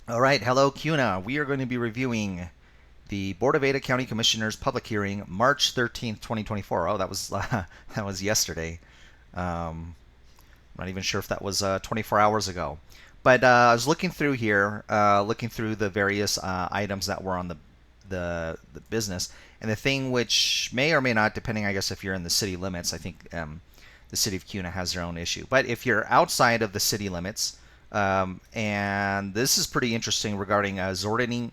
All right, hello CUNA. We are going to be reviewing the Board of Ada County Commissioners public hearing, March 13th, 2024. Oh, that was that was yesterday. I'm not even sure if that was 24 hours ago. But I was looking through here, looking through the various items that were on the business, and the thing which may or may not, depending, I guess, if you're in the city limits. I think the city of CUNA has their own issue. But if you're outside of the city limits, and this is pretty interesting regarding zoning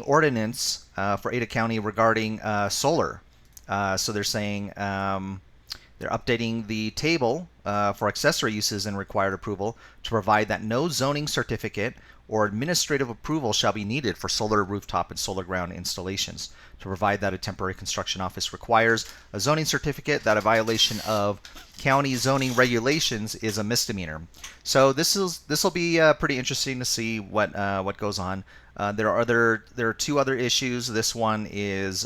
ordinance for Ada County regarding solar. So they're saying they're updating the table for accessory uses and required approval to provide that no zoning certificate or administrative approval shall be needed for solar rooftop and solar ground installations. To provide that a temporary construction office requires a zoning certificate, that a violation of county zoning regulations is a misdemeanor. So this will be pretty interesting to see what goes on. There are two other issues. This one is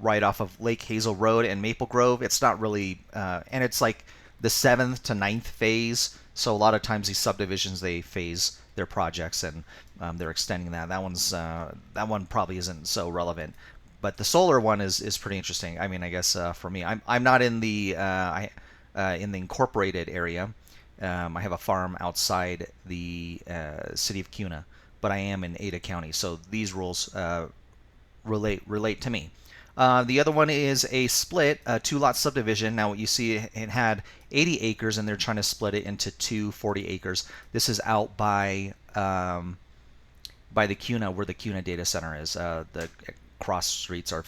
right off of Lake Hazel Road and Maple Grove. It's not really, and it's like the seventh to ninth phase. So a lot of times these subdivisions, they phase their projects, and they're extending that. That one probably isn't so relevant. But the solar one is pretty interesting. I mean, I guess for me, I'm not in the incorporated area. I have a farm outside the city of Cuna, but I am in Ada County, so these rules relate to me. The other one is a split, a two-lot subdivision. Now, what you see, it had 80 acres, and they're trying to split it into two 40 acres. This is out by the Cuna, where the Cuna data center is. The cross streets are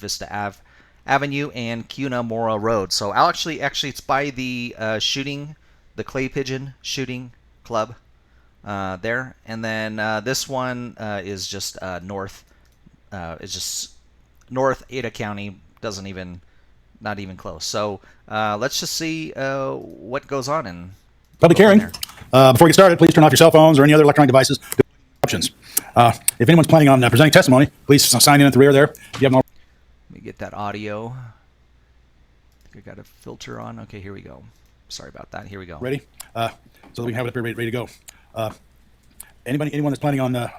Avenue and Cuna Mora Road. So actually, it's by the the clay pigeon shooting club there. And then this one is just north. It's just North Ada County. Doesn't even Not even close. So let's just see what goes on and Public go from hearing. there. Before we get started, please turn off your cell phones or any other electronic devices. Options. If anyone's planning on presenting testimony, please sign in at the rear there. If you have no Let me get that audio. I think I got a filter on. Okay, here we go. Sorry about that. Here we go. ready, so that we can have it up here ready to go. Anyone that's planning on the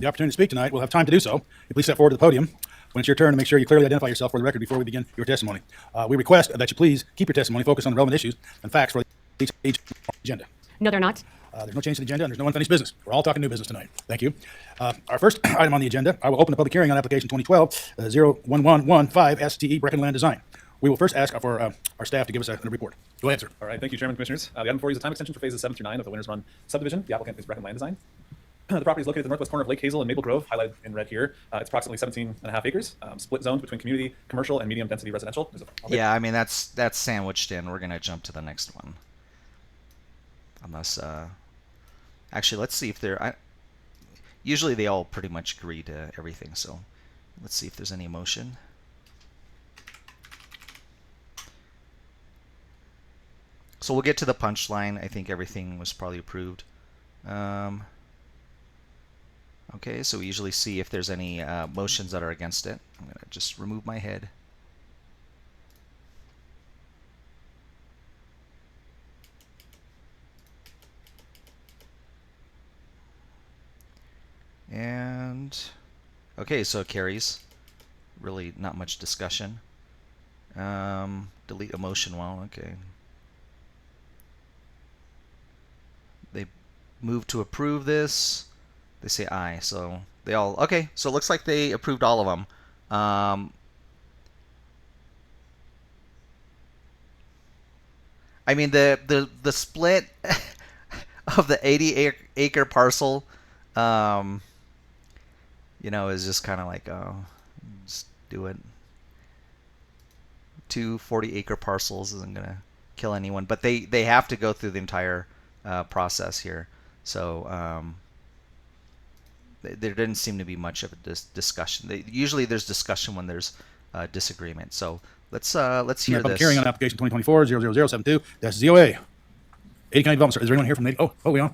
opportunity to speak tonight will have time to do so. You please step forward to the podium when it's your turn to make sure you clearly identify yourself for the record before we begin your testimony. We request that you please keep your testimony focused on the relevant issues and facts for each agenda. No, they're not. There's no change to the agenda, and there's no unfinished business. We're all talking new business tonight. Thank you. Our first item on the agenda, I will open the public hearing on application 2012-01115 STE Breckenland Design. We will first ask for our staff to give us a report. Go ahead, sir. All right, thank you, Chairman, Commissioners. The item before you is a time extension for phases 7 through 9 of the Winners Run subdivision. The applicant is Breckenland Design. The property is located at the northwest corner of Lake Hazel and Maple Grove, highlighted in red here. It's approximately 17.5 acres, split zones between community, commercial, and medium density residential. Yeah, I mean that's sandwiched in. We're gonna jump to the next one, unless actually let's see if they're. Usually they all pretty much agree to everything. So let's see if there's any motion. So we'll get to the punchline. I think everything was probably approved. Okay, so we usually see if there's any motions that are against it. I'm going to just remove my head. And okay, so it carries. Really not much discussion. Delete a motion. Well, okay. They move to approve this. They say aye, so they all okay. So it looks like they approved all of them. I mean the split of the 80-acre parcel, is just kind of like, oh, just do it. Two 40-acre parcels isn't gonna kill anyone, but they have to go through the entire process here. So there didn't seem to be much of a discussion. Usually there's discussion when there's disagreement. So let's hear Public this. hearing on application 2024-00072. That's ZOA. Ada County Development. Is there anyone here from Ada? Oh, we are.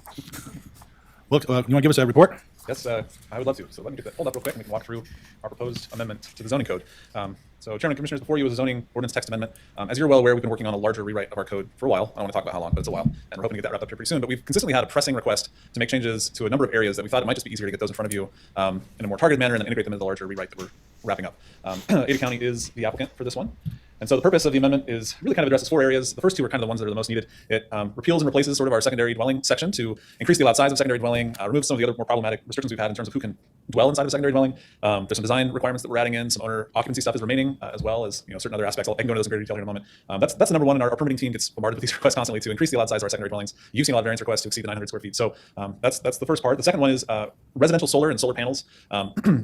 Look, you want to give us a report? Yes, I would love to. So let me get that pulled up real quick and we can walk through our proposed amendment to the zoning code. So Chairman and Commissioners, before you is a zoning ordinance text amendment. As you're well aware, we've been working on a larger rewrite of our code for a while. I don't want to talk about how long, but it's a while. And we're hoping to get that wrapped up here pretty soon. But we've consistently had a pressing request to make changes to a number of areas that we thought it might just be easier to get those in front of you in a more targeted manner and then integrate them into the larger rewrite that we're wrapping up. Ada County is the applicant for this one. And so the purpose of the amendment is really kind of addresses 4 areas. The first 2 are kind of the ones that are the most needed. It repeals and replaces sort of our secondary dwelling section to increase the allowed size of secondary dwelling, remove some of the other more problematic restrictions we've had in terms of who can dwell inside of a secondary dwelling. There's some design requirements that we're adding in, some owner occupancy stuff is remaining, as well as certain other aspects. I can go into those in greater detail here in a moment. That's the number one, and our permitting team gets bombarded with these requests constantly to increase the allowed size of our secondary dwellings. You've seen a lot of variance requests to exceed the 900 square feet. So that's the first part. The second one is residential solar and solar panels.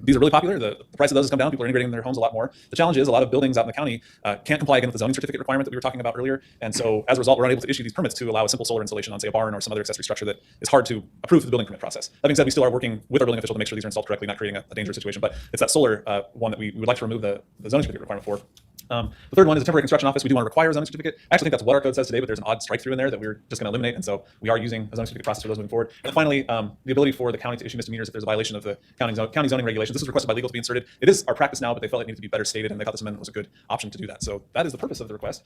These are really popular. The price of those has come down. People are integrating in their homes a lot more. The challenge is a lot of buildings out in the county can't comply again with the zoning certificate requirement that we were talking about earlier. And so as a result, we're unable to issue these permits to allow a simple solar installation on, say, a barn or some other accessory structure that is hard to approve through the building permit process. That being said, we still are working with our building official to make sure these are installed correctly, not creating a dangerous situation. But it's that solar one that we would like to remove the zoning certificate requirement for. The third one is a temporary construction office. We do want to require a zoning certificate. I actually think that's what our code says today, but there's an odd strike through in there that we're just going to eliminate. And so we are using a zoning certificate process for those moving forward. And then finally, the ability for the county to issue misdemeanors if there's a violation of the county zoning regulations. This was requested by legal to be inserted. It is our practice now, but they felt it needed to be better stated, and they thought this amendment was a good option to do that. So that is the purpose of the request.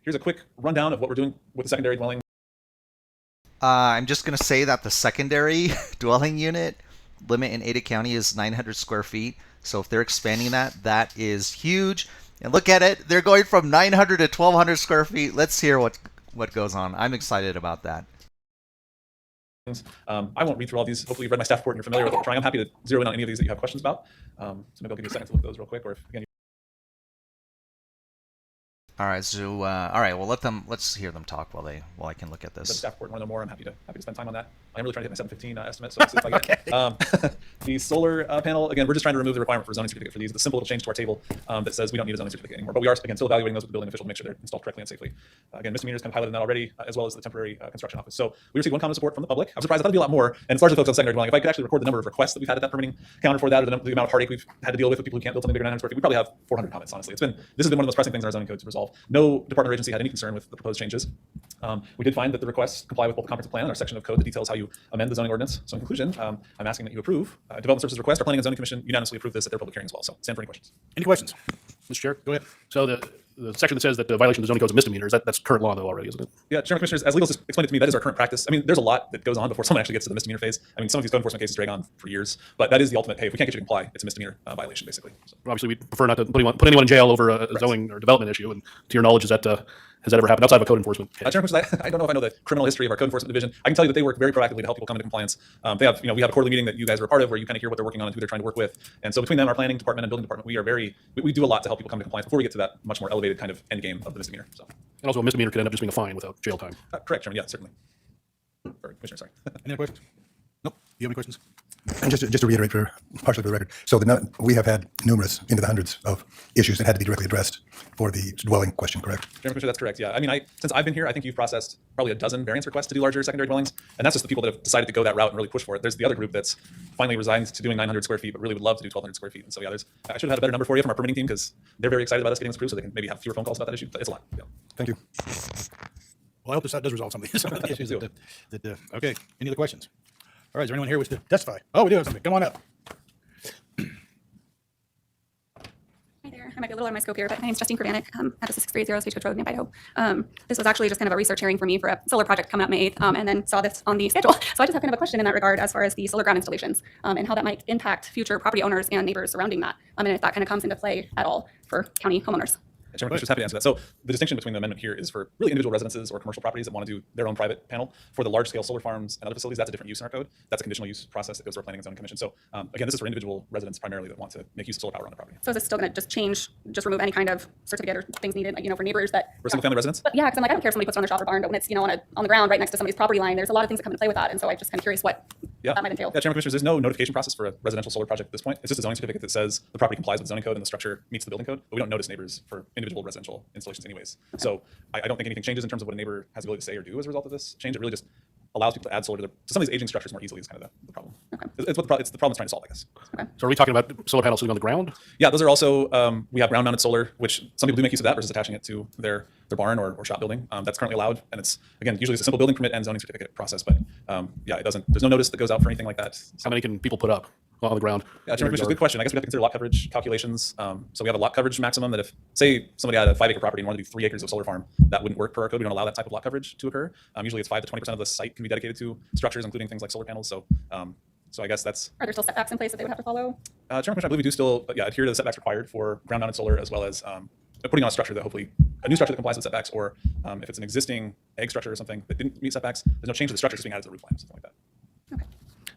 Here's a quick rundown of what we're doing with the secondary dwelling. I'm just going to say that the secondary dwelling unit limit in Ada County is 900 square feet. So if they're expanding that, that is huge. And look at it. They're going from 900 to 1,200 square feet. Let's hear what goes on. I'm excited about that. I won't read through all these. Hopefully you've read my staff report and you're familiar with what we're trying. I'm happy to zero in on any of these that you have questions about. So maybe I'll give you a second to look at those real quick. Or if, again, All right, so all right, well let's hear them talk while I can look at the this. staff report and learn more. I'm happy to spend time on that. I'm really trying to hit my 715 estimate, so let's see if I get it. The solar panel, again, we're just trying to remove the requirement for a zoning certificate for these. The simple little change to our table that says we don't need a zoning certificate anymore. But we are, again, still evaluating those with the building official to make sure they're installed correctly and safely. Again, misdemeanors kind of highlighted that already, as well as the temporary construction office. So we received one comment of support from the public. I'm surprised. I thought it'd be a lot more, and it's largely focused on secondary dwelling. If I could actually record the number of requests that we've had at that permitting counter for that, or the amount of heartache we've had to deal with people who can't build something bigger than 900 square feet, we probably have 400 comments. Honestly, this has been one of the most pressing things in our zoning code to resolve. No department or agency had any concern with the proposed changes. We did find that the requests comply with both the comprehensive plan and our section of code that details how you amend the zoning ordinance. So in conclusion, I'm asking that you approve Development Services request. Our Planning and Zoning Commission unanimously approved this at their public hearing as well. So stand for any questions. Any questions? Mr. Chair, go ahead. So the section that says that the violation of the zoning code is a misdemeanor, that's current law though already, isn't it? Yeah, Chairman Commissioners, as legal explained it to me, that is our current practice. I mean, there's a lot that goes on before someone actually gets to the misdemeanor phase. I mean, some of these code enforcement cases drag on for years, but that is the ultimate. Hey, if we can't get you to comply, it's a misdemeanor violation, basically. So. Obviously, we prefer not to put anyone in jail over a zoning or development issue. And to your knowledge, has that ever happened outside of a code enforcement case? Chairman Commissioners, I don't know if I know the criminal history of our code enforcement division. I can tell you that they work very proactively to help people come into compliance. They have, we have a quarterly meeting that you guys are a part of where you kind of hear what they're working on and who they're trying to work with. And so between them, our planning department and building department, we do a lot to help people come to compliance before we get to that much more elevated kind of end game of the misdemeanor. So. And also, a misdemeanor could end up just being a fine without jail time. Correct, Chairman. Yeah, certainly. Or, Commissioner, sorry. Any other questions? Nope. Do you have any questions? And just to reiterate partially for the record, so we have had numerous, into the hundreds of issues that had to be directly addressed for the dwelling question, correct? Chairman Commissioner, that's correct. Yeah, I mean, since I've been here, I think you've processed probably a dozen variance requests to do larger secondary dwellings, and that's just the people that have decided to go that route and really push for it. There's the other group that's finally resigned to doing 900 square feet, but really would love to do 1,200 square feet. And so yeah, I should have had a better number for you from our permitting team because they're very excited about us getting this approved, so they can maybe have fewer phone calls about that issue. But it's a lot. Yeah. Thank you. Well, I hope this does resolve some of these issues. Okay. Any other questions? All right. Is there anyone here who wishes to testify? Oh, we do have something. Come on up. Hi there. I might be a little out of my scope here, but my name's Justine Kravanek. Address is 6380 Stagecoach Road in Idaho. This was actually just kind of a research hearing for me for a solar project coming up May 8th, and then saw this on the schedule. So I just have kind of a question in that regard as far as the solar ground installations and how that might impact future property owners and neighbors surrounding that, and if that kind of comes into play at all for county homeowners. Chairman Commissioner's happy to answer that. So the distinction between the amendment here is for really individual residences or commercial properties that want to do their own private panel. For the large-scale solar farms and other facilities, that's a different use in our code. That's a conditional use process that goes to our Planning and Zoning Commission. So again, this is for individual residents primarily that want to make use of solar power on the property. So is this still going to just remove any kind of certificate or things needed, for neighbors that For single-family residents? But yeah, because I'm like, I don't care if somebody puts it on their shop or barn, but when it's on the ground right next to somebody's property line, there's a lot of things that come into play with that, and so I'm just kind of curious what that might entail. Yeah, Chairman Commissioners, there's no notification process for a residential solar project at this point. It's just a zoning certificate that says the property complies with the zoning code and the structure meets the building code, but we don't notice neighbors for individual residential installations anyways. So I don't think anything changes in terms of what a neighbor has the ability to say or do as a result of this change. It really just allows people to add solar to some of these aging structures more easily is kind of the problem. Okay. It's the problem it's trying to solve, I guess. So are we talking about solar panels sitting on the ground? Yeah, those are also, we have ground mounted solar, which some people do make use of that versus attaching it to their barn or shop building. That's currently allowed. And it's, again, usually it's a simple building permit and zoning certificate process, but yeah, there's no notice that goes out for anything like that. How many can people put up on the ground? Yeah, Chairman Commissioner, good question. I guess we have to consider lot coverage calculations. So we have a lot coverage maximum that if, say, somebody had a 5-acre property and wanted to do 3 acres of solar farm, that wouldn't work per our code. We don't allow that type of lot coverage to occur. Usually it's 5 to 20% of the site can be dedicated to structures, including things like solar panels. So, so I guess that's. Are there still setbacks in place that they would have to follow? Chairman Commissioner, I believe we do still adhere to the setbacks required for ground mounted solar, as well as putting on a structure that hopefully a new structure that complies with setbacks, or if it's an existing egg structure or something that didn't meet setbacks, there's no change to the structure just being added to the roof line, something like that. Okay.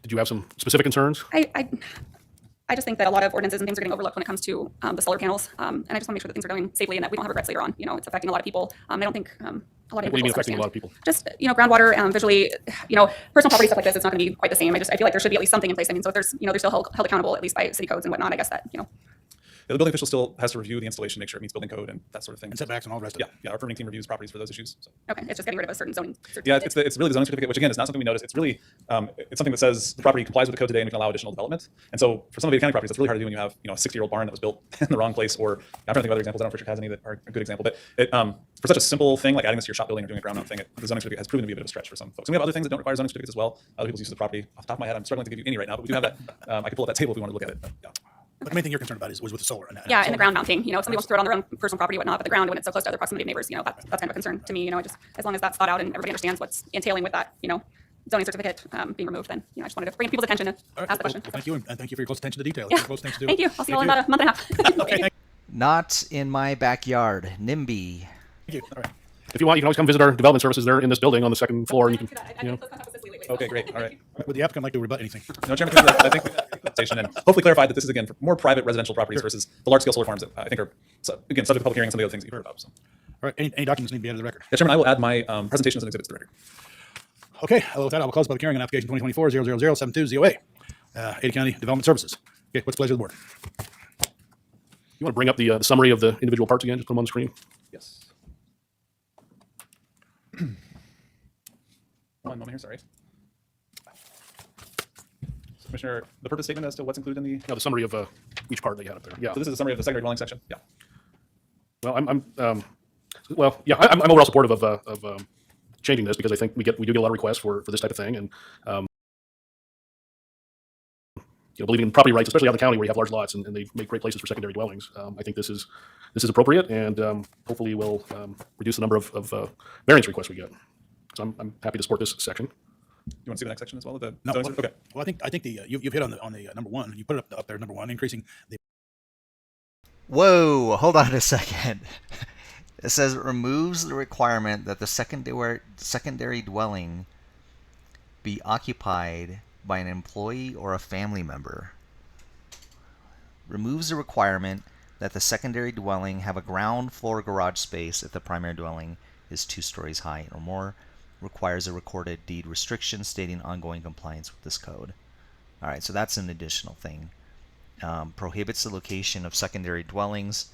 Did you have some specific concerns? I just think that a lot of ordinances and things are getting overlooked when it comes to the solar panels, and I just want to make sure that things are going safely and that we don't have regrets later on. You know, it's affecting a lot of people. I don't think a lot of What do you mean individuals affecting a understand. lot of people? Just groundwater, visually, personal property stuff like this. It's not going to be quite the same. I feel like there should be at least something in place. I mean, so if there's they're still held accountable at least by city codes and whatnot. I guess that Yeah, the building official still has to review the installation, make sure it meets building code and that sort of thing. And setbacks and all the rest of Yeah, it. yeah. Our permitting team reviews properties for those issues. So. okay, it's just getting rid of a certain zoning. Yeah, it's really the zoning certificate, which again is not something we notice. It's really it's something that says the property complies with the code today and we can allow additional development. And so for some of the county properties, that's really hard to do when you have a 60-year-old barn that was built in the wrong place. Or I'm trying to think of other examples. I don't know if Richard has any that are a good example, but for such a simple thing like adding this to your shop building or doing a ground mount thing, the zoning certificate has proven to be a bit of a stretch for some folks. And we have other things that don't require zoning certificates as well. Other people's use of the property. Off the top of my head, I'm struggling to give you any right now, but we do have that. I can pull up that table if we want to look at it. But, yeah. But the main thing you're concerned about was with the solar. Yeah, and the ground mounting. If somebody wants to throw it on their own personal property, or whatnot, but the ground when it's so close to other proximity of neighbors, that's kind of a concern to me. Just as long as that's thought out and everybody understands what's entailing with that, zoning certificate being removed, then I just wanted to bring it to people's attention to All right, ask the question. well, thank you, and thank you for your close attention to detail. Yeah. Close attention to Thank you. I'll see you all in about a month and a half. Okay, thank Not in my backyard. NIMBY. you. All right. If you want, you can always come visit our development services. They're in this building on the second floor, and you can. Okay, great. All right. Would the applicant like to rebut anything? No, Chairman, I think station and hopefully clarified that this is again for more private residential properties versus the large scale solar farms that I think are again subject to public hearing and some of the other things that you've heard about. So. All right, any documents need to be added to the record? Yeah, Chairman, I will add my presentations and exhibits to the record. Okay, well, with that, I will close the public hearing on application 2024-00072-ZOA, Ada County Development Services. Okay, what's the pleasure of the board? You want to bring up the summary of the individual parts again? Just put them on the screen. Yes. One moment here, sorry. So, Commissioner, the purpose statement as to what's included in the. No, the summary of each part that you had up there. Yeah. So this is a summary of the secondary dwelling section. Yeah. Well, I'm overall supportive of changing this because I think we do get a lot of requests for this type of thing, and believing in property rights, especially out in the county where you have large lots and they make great places for secondary dwellings. I think this is appropriate, and hopefully will reduce the number of variance requests we get. So I'm happy to support this section. You want to see the next section as well? The No, zoning- okay. well, I think you've hit on the number one. You put it up there, number one, increasing the. Whoa, hold on a second. It says it removes the requirement that the secondary dwelling be occupied by an employee or a family member. Removes the requirement that the secondary dwelling have a ground floor garage space if the primary dwelling is 2 stories high or more. Requires a recorded deed restriction stating ongoing compliance with this code. All right, so that's an additional thing. Prohibits the location of secondary dwellings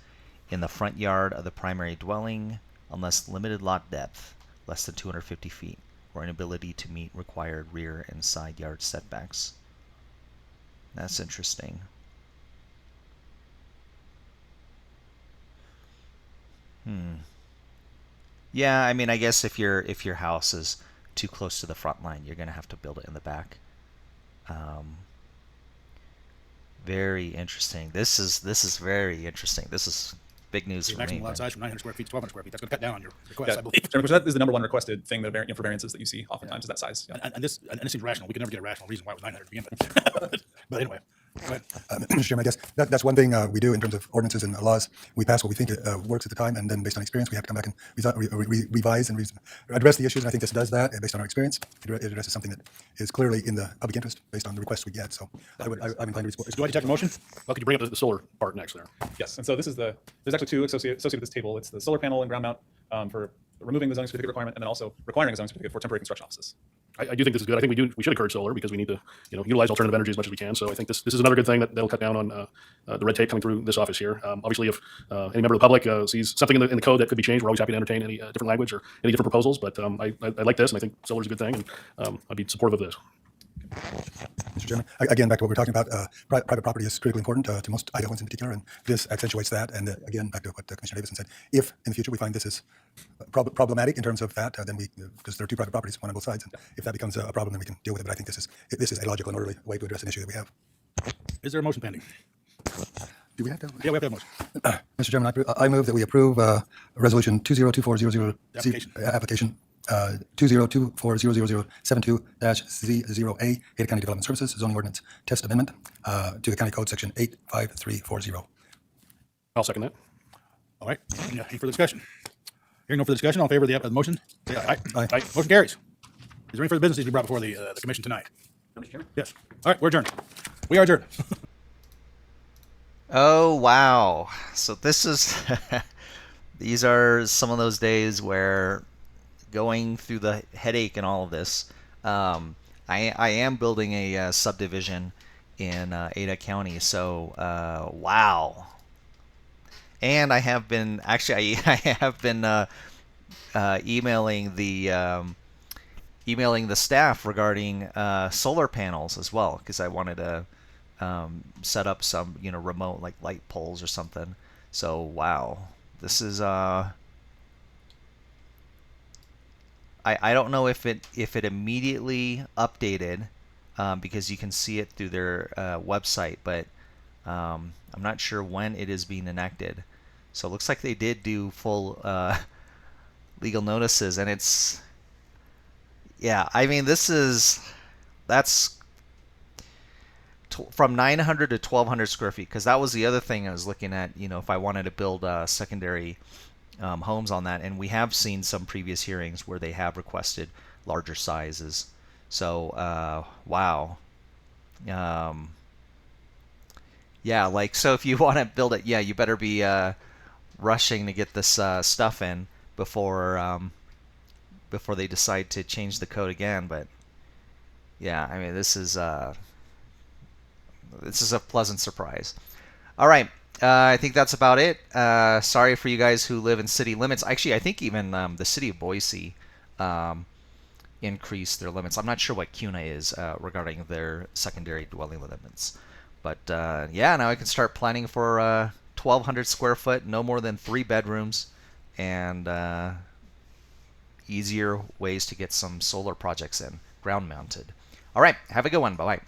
in the front yard of the primary dwelling unless limited lot depth, less than 250 feet, or inability to meet required rear and side yard setbacks. That's interesting. Yeah, I mean, I guess if your house is too close to the front line, you're gonna have to build it in the back. Very interesting. This is very interesting. This is big news Your for me. maximum lot size from 900 square feet to 1,200 square feet. That's going to cut down on your request, Yeah, I believe. Chairman, that is the number one requested thing that for variances that you see oftentimes is that size. Yeah. And this seems rational. We could never get a rational reason why it was 900 to begin with. But anyway, go ahead. Mr. Chairman, I guess that's one thing we do in terms of ordinances and laws. We pass what we think works at the time, and then based on experience, we have to come back and revise and address the issues. And I think this does that, and based on our experience. It addresses something that is clearly in the public interest based on the requests we get. So I'm inclined to support. Do I detect a motion? Well, could you bring up the solar part next there? Yes, and so this is there's actually two associated with this table. It's the solar panel and ground mount for removing the zoning certificate requirement, and then also requiring a zoning certificate for temporary construction offices. I do think this is good. I think we should encourage solar because we need to utilize alternative energy as much as we can. So I think this is another good thing that'll cut down on the red tape coming through this office here. Obviously, if any member of the public sees something in the code that could be changed, we're always happy to entertain any different language or any different proposals. But I like this, and I think solar is a good thing, and I'd be supportive of this. Mr. Chairman, again, back to what we're talking about, private property is critically important to most Idahoans in particular, and this accentuates that. And again, back to what Commissioner Davidson said, if in the future we find this is problematic in terms of that, then because there are two private properties, one on both sides, and if that becomes a problem, then we can deal with it. But I think this is a logical and orderly way to address an issue that we have. Is there a motion pending? Do we have to? Yeah, we have to have a motion. Mr. Chairman, I move that we approve Resolution 202400 Application. 20240072-Z0A, Ada County Development Services Zoning Ordinance Test Amendment to the County Code Section 85340. I'll second that. All right. Any further discussion? Hearing no further discussion, all in favor of the motion, say aye. Aye. Aye. Motion carries. Is there any further business to be brought before the commission tonight? Mr. Chairman? Yes. All right, we're adjourned. We are adjourned. Oh wow! So this is these are some of those days where going through the headache and all of this. I am building a subdivision in Ada County, so wow. And I have been actually I have been emailing the staff regarding solar panels as well, because I wanted to set up some remote like light poles or something. So wow, this is I don't know if it immediately updated because you can see it through their website, but I'm not sure when it is being enacted. So it looks like they did do full legal notices, and it's I mean that's from 900 to 1200 square feet, because that was the other thing I was looking at, if I wanted to build secondary homes on that, and we have seen some previous hearings where they have requested larger sizes. So wow. So if you want to build it, you better be rushing to get this stuff in before they decide to change the code again. But I mean, this is a pleasant surprise. All right. I think that's about it. Sorry for you guys who live in city limits. Actually, I think even the city of Boise increased their limits. I'm not sure what CUNA is regarding their secondary dwelling limits. But now I can start planning for 1,200 square foot, no more than 3 bedrooms, and easier ways to get some solar projects in, ground mounted. All right. Have a good one. Bye-bye.